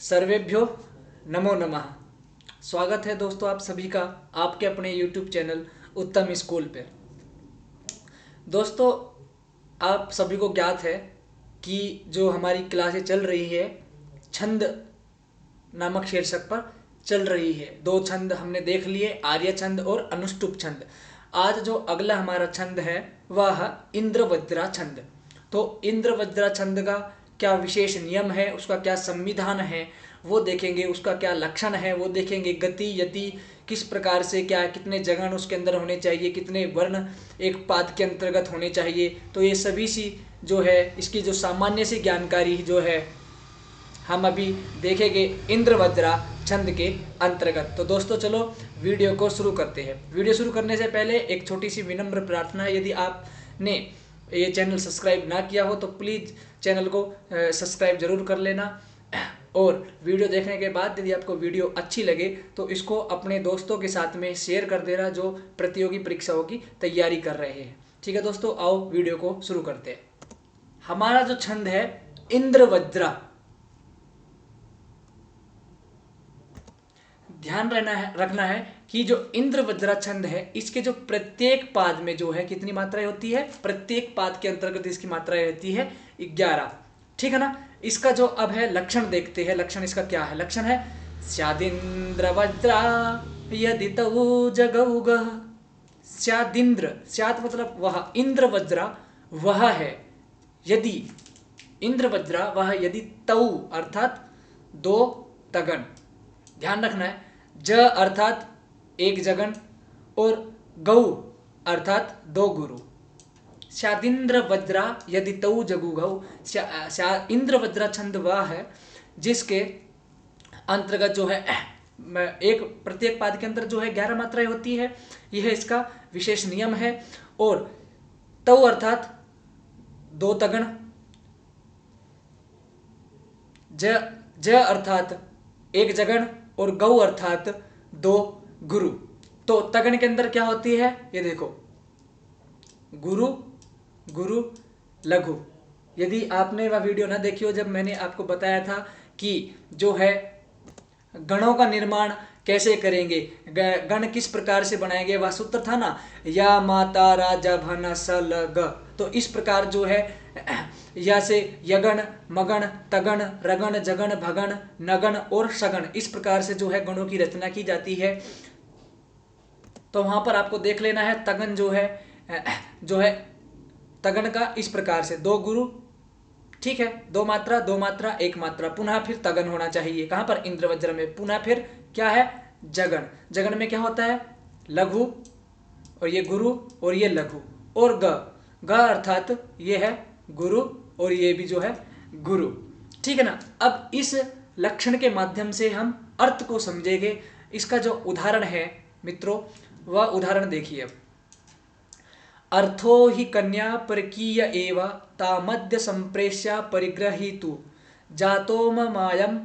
सर्वेभ्यो नमो नमः। स्वागत है दोस्तों आप सभी का आपके अपने YouTube चैनल उत्तम स्कूल पे। दोस्तों आप सभी को ज्ञात है कि जो हमारी क्लासें चल रही है छंद नामक शीर्षक पर चल रही है। दो छंद हमने देख लिए, आर्य छंद और अनुष्टुप छंद। आज जो अगला हमारा छंद है वह इंद्रवज्रा छंद। तो इंद्रवज्रा छंद का क्या विशेष नियम है, उसका क्या संविधान है वो देखेंगे, उसका क्या लक्षण है वो देखेंगे, गति यति किस प्रकार से क्या है, कितने जगन उसके अंदर होने चाहिए, कितने वर्ण एक पाद के अंतर्गत होने चाहिए। तो ये सभी सी जो है इसकी जो सामान्य सी जानकारी जो है हम अभी देखेंगे इंद्रवज्रा छंद के अंतर्गत। तो दोस्तों चलो वीडियो को शुरू करते हैं। वीडियो शुरू करने से पहले एक छोटी सी विनम्र प्रार्थना है, यदि आपने ये चैनल सब्सक्राइब ना किया हो तो प्लीज़ चैनल को सब्सक्राइब जरूर कर लेना। और वीडियो देखने के बाद यदि आपको वीडियो अच्छी लगे तो इसको अपने दोस्तों के साथ में शेयर कर देना जो प्रतियोगी परीक्षाओं की तैयारी कर रहे हैं। ठीक है दोस्तों, आओ वीडियो को शुरू करते हैं। हमारा जो छंद है इंद्रवज्रा, ध्यान रखना है कि जो इंद्रवज्रा छंद है इसके जो प्रत्येक पाद में जो है कितनी मात्राएं होती है, प्रत्येक पाद के अंतर्गत इसकी मात्राएं रहती है 11। ठीक है ना। इसका जो अब है लक्षण देखते हैं। लक्षण इसका क्या है? लक्षण है स्यादिंद्रवज्रा यदि तऊ जगौग। स्यादिंद्र, स्याद मतलब वह, इंद्रवज्रा वह है, यदि इंद्रवज्रा वह यदि तऊ अर्थात दो तगन। ध्यान रखना है ज अर्थात एक जगन और गौ अर्थात दो गुरु। स्यादिंद्र वज्रा यदि तऊ जगु गौ। इंद्र वज्रा छंद वह है जिसके अंतर्गत जो है एक प्रत्येक पाद के अंदर जो है 11 मात्राएं होती है। यह इसका विशेष नियम है। और तऊ अर्थात दो तगन, ज अर्थात एक जगन और गौ अर्थात दो गुरु। तो तगन के अंदर क्या होती है ये देखो, गुरु गुरु लघु। यदि आपने वह वीडियो ना देखी हो जब मैंने आपको बताया था कि जो है गणों का निर्माण कैसे करेंगे, गण किस प्रकार से बनाएंगे, वह सूत्र था ना, या माता राजा भन सल ग। तो इस प्रकार जो है या से यगण मगण तगण रगण जगण भगण नगण और सगण, इस प्रकार से जो है गणों की रचना की जाती है। तो वहां पर आपको देख लेना है तगन जो है तगन का इस प्रकार से दो गुरु, ठीक है, दो मात्रा एक मात्रा, पुनः फिर तगन होना चाहिए। कहां पर? इंद्रवज्र में। पुनः फिर क्या है? जगन। जगन में क्या होता है? लघु, और ये गुरु और ये लघु, और ग अर्थात ये है गुरु और ये भी जो है गुरु। ठीक है ना। अब इस लक्षण के माध्यम से हम अर्थ को समझेंगे। इसका जो उदाहरण है मित्रों वह उदाहरण देखिए। अर्थो हि कन्या परकीय एव तामद्य संप्रेष्य परिग्रहीतु जातो मायम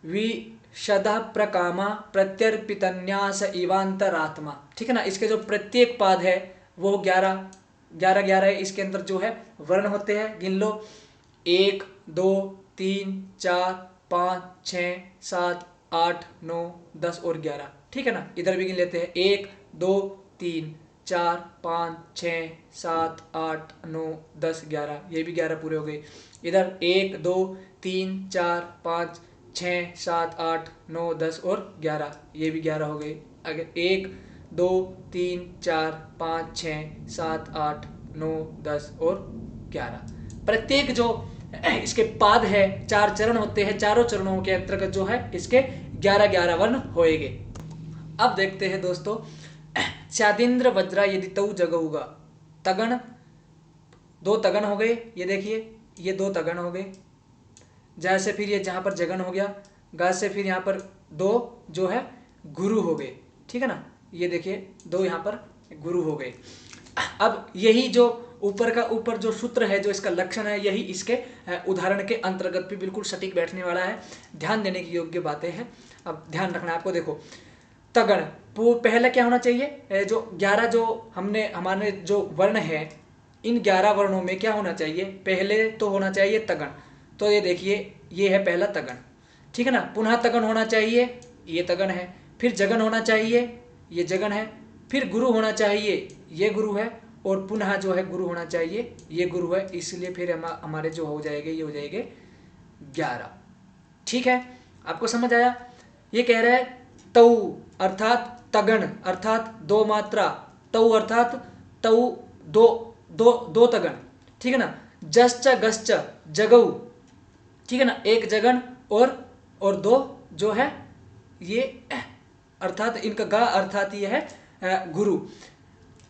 विशद प्रकामा प्रत्यर्पितन्यास इवांतरात्मा। ठीक है ना। इसके जो प्रत्येक पाद है वो 11 है। इसके अंदर जो है वर्ण होते हैं, गिन लो, 1 2 3 4 5 6 7 8 9 10 और 11। ठीक है ना। इधर भी गिन लेते हैं, 1 2 3 4 5 6 7 8 9 10 11, ये भी 11 पूरे हो गए। इधर 1 2 3 4 5 6 7 8 9 10 और 11, ये भी 11 हो गए। अगर 1 2 3 4 5 6 7 8 9 10 और 11, प्रत्येक जो इसके पाद है 4 चरण होते हैं, चारों चरणों के अंतर्गत जो है इसके 11 वर्ण होएंगे। अब देखते हैं दोस्तों, स्यादिंद्र वज्रा यदि तऊ जगऊगा। तगन, दो तगन हो गए, ये देखिए ये दो तगन हो गए। जैसे फिर ये जहां पर जगन हो गया, गा से फिर यहाँ पर दो जो है गुरु हो गए। ठीक है ना। ये देखिए दो यहाँ पर गुरु हो गए। अब यही जो ऊपर जो सूत्र है, जो इसका लक्षण है, यही इसके उदाहरण के अंतर्गत भी बिल्कुल सटीक बैठने वाला है। ध्यान देने की योग्य बातें हैं। अब ध्यान रखना है आपको। देखो तगण पहले क्या होना चाहिए, जो 11 जो हमारे जो वर्ण है, इन 11 वर्णों में क्या होना चाहिए? पहले तो होना चाहिए तगण। तो ये देखिए ये है पहला तगण। ठीक है ना। पुनः तगन होना चाहिए, ये तगन है। फिर जगन होना चाहिए, ये जगन है। फिर गुरु होना चाहिए, ये गुरु है। और पुनः जो है गुरु होना चाहिए, ये गुरु है। इसलिए फिर हमारे जो हो जाएंगे, ये हो जाएंगे 11। ठीक है, आपको समझ आया। ये कह रहा है तौ अर्थात तगन अर्थात दो मात्रा, तौ अर्थात तौ दो दो दो तगन, ठीक है ना। जश्च गश्च जगऊ, ठीक है ना, एक जगन और दो जो है ये अर्थात इनका गा अर्थात ये है गुरु।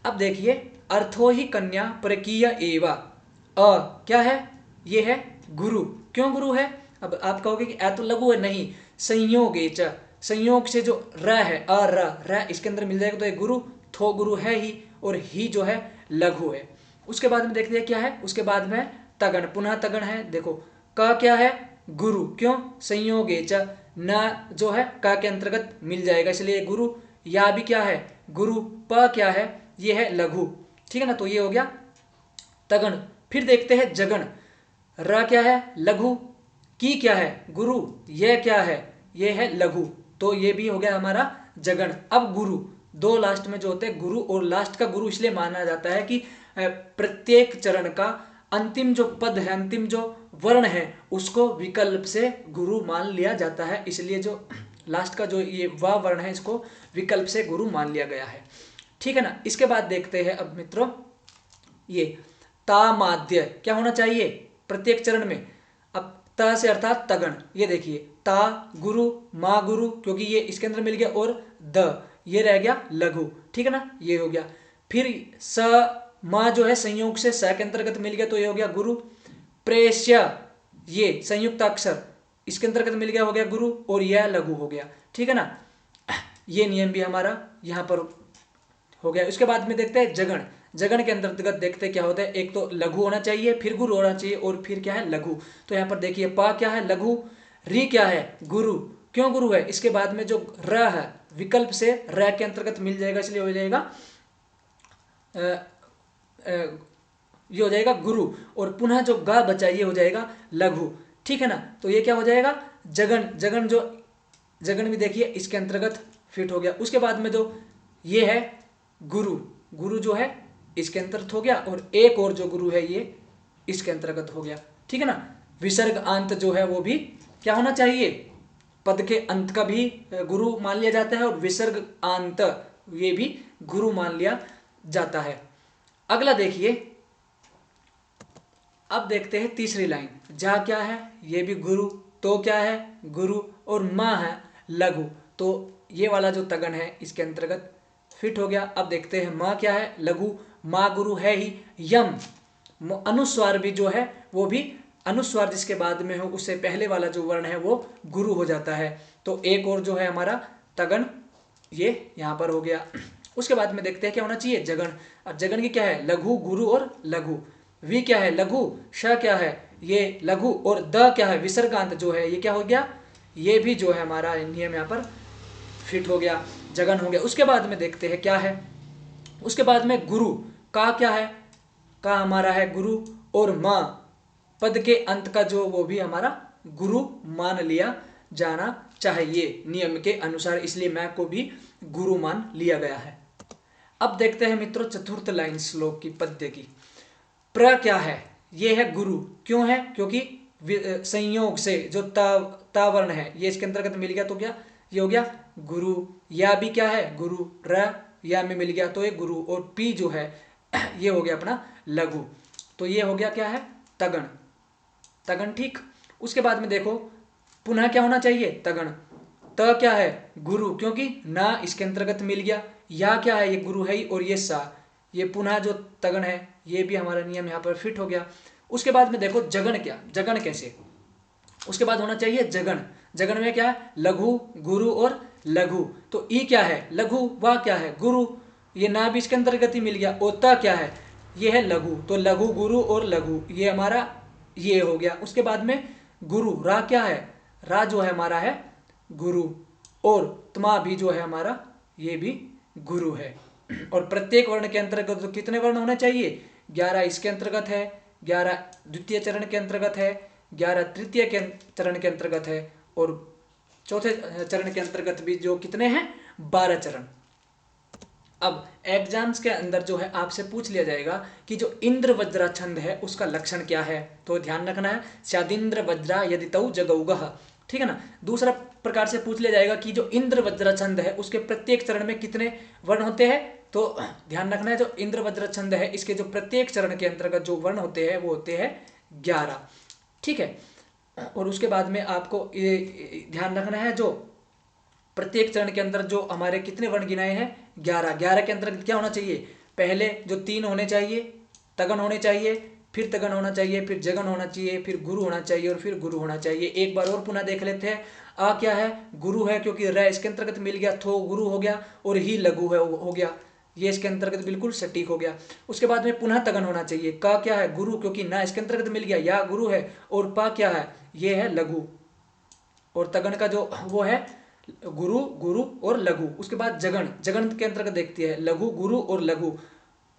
अब देखिए अर्थो ही कन्या परकीय एवा, क्या है, ये है गुरु। क्यों गुरु है? अब आप कहोगे कि तो लघु है, नहीं, संयोगेच, संयोग से जो र है र इसके अंदर मिल जाएगा तो ये गुरु, थो गुरु है ही, और ही जो है लघु है। उसके बाद में देखते हैं क्या है, उसके बाद में तगन, पुनः तगन है। देखो क क्या है, गुरु, क्यों, संयोगेच, न जो है क के अंतर्गत मिल जाएगा इसलिए गुरु। या भी क्या है, गुरु। प क्या है, ये है लघु, ठीक है ना। तो ये हो गया तगन। फिर देखते हैं जगन, र क्या है, लघु, की क्या है, गुरु, यह क्या है, ये है लघु। तो ये भी हो गया हमारा जगन। अब गुरु, दो लास्ट में जो होते हैं गुरु, और लास्ट का गुरु इसलिए माना जाता है कि प्रत्येक चरण का अंतिम जो पद है, अंतिम जो वर्ण है, उसको विकल्प से गुरु मान लिया जाता है। इसलिए जो लास्ट का जो ये वा वर्ण है, इसको विकल्प से गुरु मान लिया गया है, ठीक है ना। इसके बाद देखते हैं अब मित्रों, ये ता माध्य क्या होना चाहिए प्रत्येक चरण में। अब ता से अर्थात तगन, ये देखिए ता गुरु, मा गुरु, क्योंकि ये इसके अंदर मिल गया, और द ये रह गया लघु, ठीक है ना, ये हो गया। फिर स मा जो है संयोग से स के अंतर्गत मिल गया तो ये हो गया गुरु। प्रेष्य ये संयुक्त अक्षर इसके अंतर्गत मिल गया, हो गया गुरु, और यह लघु हो गया, ठीक है ना। ये नियम भी हमारा यहाँ पर हो गया। उसके बाद में देखते हैं जगन, जगन के अंतर्गत देखते क्या होता है, एक तो लघु होना चाहिए, फिर गुरु होना चाहिए, और फिर क्या है लघु। तो यहाँ पर देखिए पा क्या है, लघु, री क्या है, गुरु, क्यों गुरु है, इसके बाद में जो र है विकल्प से र के अंतर्गत मिल जाएगा, इसलिए हो जाएगा ये हो जाएगा गुरु, और पुनः जो गा बचा ये हो जाएगा लघु, ठीक है ना। तो ये क्या हो जाएगा जगन, जगन जो जगन भी देखिए इसके अंतर्गत फिट हो गया। उसके बाद में जो ये है गुरु, गुरु जो है इसके अंतर्गत हो गया, और एक और जो गुरु है ये इसके अंतर्गत हो गया, ठीक है ना। विसर्ग अंत जो है वो भी क्या होना चाहिए, पद के अंत का भी गुरु मान लिया जाता है, और विसर्ग अंत ये भी गुरु मान लिया जाता है। अगला देखिए, अब देखते हैं तीसरी लाइन, जा क्या है, ये भी गुरु, तो क्या है गुरु, और माँ है लघु। तो ये वाला जो तगन है इसके अंतर्गत फिट हो गया। अब देखते हैं माँ क्या है, लघु, माँ गुरु है ही। यम अनुस्वार भी जो है वो भी अनुस्वार जिसके बाद में हो उससे पहले वाला जो वर्ण है वो गुरु हो जाता है। तो एक और जो है हमारा तगन ये यहाँ पर हो गया। उसके बाद में देखते हैं क्या होना चाहिए, जगन। और जगन की क्या है, लघु, गुरु और लघु। वी क्या है, लघु, श क्या है, ये लघु, और द क्या है, विसर्गांत जो है ये क्या हो गया, ये भी जो है हमारा नियम यहाँ पर फिट हो गया, जगन हो गया। उसके बाद में देखते हैं क्या है, उसके बाद में गुरु का क्या है, का हमारा है गुरु, और माँ पद के अंत का जो वो भी हमारा गुरु मान लिया जाना चाहिए नियम के अनुसार, इसलिए मैं को भी गुरु मान लिया गया है। अब देखते हैं मित्रों चतुर्थ लाइन श्लोक की पद्य की। प्र क्या है, ये है गुरु, क्यों है, क्योंकि संयोग से जो ता वर्ण है ये इसके अंतर्गत मिल गया, तो क्या ये हो गया गुरु। या भी क्या है गुरु, र या में मिल गया तो ये गुरु, और पी जो है ये हो गया अपना लघु। तो ये हो गया क्या है तगन, तगन, ठीक। उसके बाद में देखो पुनः क्या होना चाहिए, तगन। त क्या है गुरु, क्योंकि ना इसके अंतर्गत मिल गया। या क्या है, ये गुरु है ही, और ये सा, ये पुनः जो तगन है ये भी हमारा नियम यहाँ पर फिट हो गया। उसके बाद में देखो जगन, क्या जगन कैसे, उसके बाद होना चाहिए जगन। जगन में क्या है, लघु, गुरु और लघु। तो ई क्या है लघु, वा क्या है गुरु, ये ना भी इसके अंतर्गत ही मिल गया। और त क्या है, ये है लघु, तो लघु, गुरु और लघु, ये हमारा ये हो गया। उसके बाद में गुरु, रा क्या है, रा जो है हमारा है गुरु, और त्मा भी जो है हमारा ये भी गुरु है। और प्रत्येक वर्ण के अंतर्गत तो कितने वर्ण होने चाहिए, 11 इसके अंतर्गत है, 11 द्वितीय चरण के अंतर्गत है, 11 तृतीय के चरण के अंतर्गत है, और चौथे चरण के अंतर्गत भी जो कितने हैं, 12 चरण। अब एग्जाम्स के अंदर जो है आपसे पूछ लिया जाएगा कि जो इंद्र वज्रा छंद है उसका लक्षण क्या है, तो ध्यान रखना है स्यादिंद्र वज्रा यदि तौ जगौगः, ठीक है ना। दूसरा प्रकार से पूछ लिया जाएगा कि जो इंद्र वज्रा छंद है उसके प्रत्येक चरण में कितने वर्ण होते हैं, तो ध्यान रखना है जो इंद्र वज्र छंद है इसके जो प्रत्येक चरण के अंतर्गत जो वर्ण होते हैं वो होते हैं 11, ठीक है। और उसके बाद में आपको ये ध्यान रखना है जो प्रत्येक चरण के अंदर जो हमारे कितने वर्ण गिनाए हैं, 11। 11 के अंतर्गत क्या होना चाहिए, पहले जो 3 होने चाहिए, तगन होने चाहिए, फिर तगन होना चाहिए, फिर जगन होना चाहिए, फिर गुरु होना चाहिए और फिर गुरु होना चाहिए। एक बार और पुनः देख लेते हैं। आ क्या है, गुरु है क्योंकि र इसके अंतर्गत मिल गया, थो गुरु हो गया और ही लघु है हो गया, ये इसके अंतर्गत बिल्कुल सटीक हो गया। उसके बाद में पुनः तगन होना चाहिए। का क्या है, गुरु क्योंकि ना इसके अंतर्गत मिल गया, या गुरु है, और पा क्या है, ये है लघु, और तगन का जो वो है गुरु गुरु और लघु। उसके बाद जगन, जगन के अंतर्गत देखती है लघु गुरु और लघु।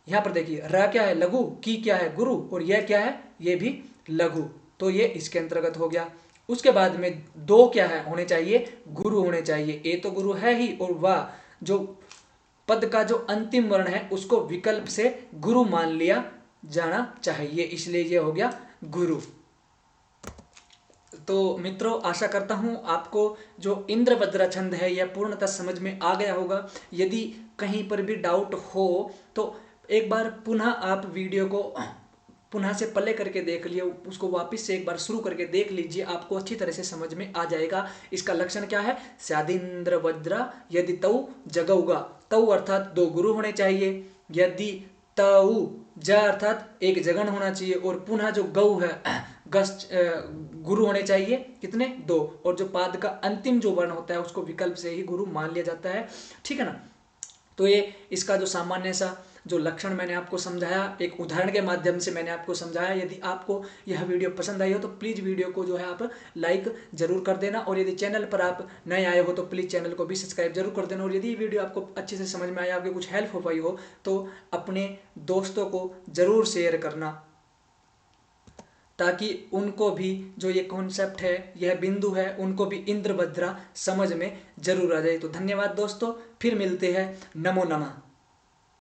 यहाँ पर देखिए र क्या है लघु, की क्या है गुरु, और यह क्या है, ये भी लघु, तो ये इसके अंतर्गत हो गया। उसके बाद में दो क्या है होने चाहिए, गुरु होने चाहिए। ए तो गुरु है ही, और वाह जो पद का जो अंतिम वर्ण है उसको विकल्प से गुरु मान लिया जाना चाहिए, इसलिए ये हो गया गुरु। तो मित्रों आशा करता हूँ आपको जो इंद्र वज्र छंद है यह पूर्णतः समझ में आ गया होगा। यदि कहीं पर भी डाउट हो तो एक बार पुनः आप वीडियो को पुनः से प्ले करके देख लिए, उसको वापस से एक बार शुरू करके देख लीजिए, आपको अच्छी तरह से समझ में आ जाएगा। इसका लक्षण क्या है, स्यादिंद्र वज्र यदि तौ जगौगा, तौ अर्थात दो गुरु होने चाहिए, यदि तौ ज अर्थात एक जगन होना चाहिए, और पुनः जो गौ है गस गुरु होने चाहिए कितने, दो, और जो पाद का अंतिम जो वर्ण होता है उसको विकल्प से ही गुरु मान लिया जाता है, ठीक है ना। तो ये इसका जो सामान्य सा जो लक्षण मैंने आपको समझाया, एक उदाहरण के माध्यम से मैंने आपको समझाया। यदि आपको यह वीडियो पसंद आई हो तो प्लीज़ वीडियो को जो है आप लाइक जरूर कर देना, और यदि चैनल पर आप नए आए हो तो प्लीज़ चैनल को भी सब्सक्राइब जरूर कर देना। और यदि ये वीडियो आपको अच्छे से समझ में आया, आपके कुछ हेल्प हो पाई हो तो अपने दोस्तों को ज़रूर शेयर करना, ताकि उनको भी जो ये कॉन्सेप्ट है, यह बिंदु है, उनको भी इंद्र वज्रा समझ में जरूर आ जाए। तो धन्यवाद दोस्तों, फिर मिलते हैं, नमो नमः।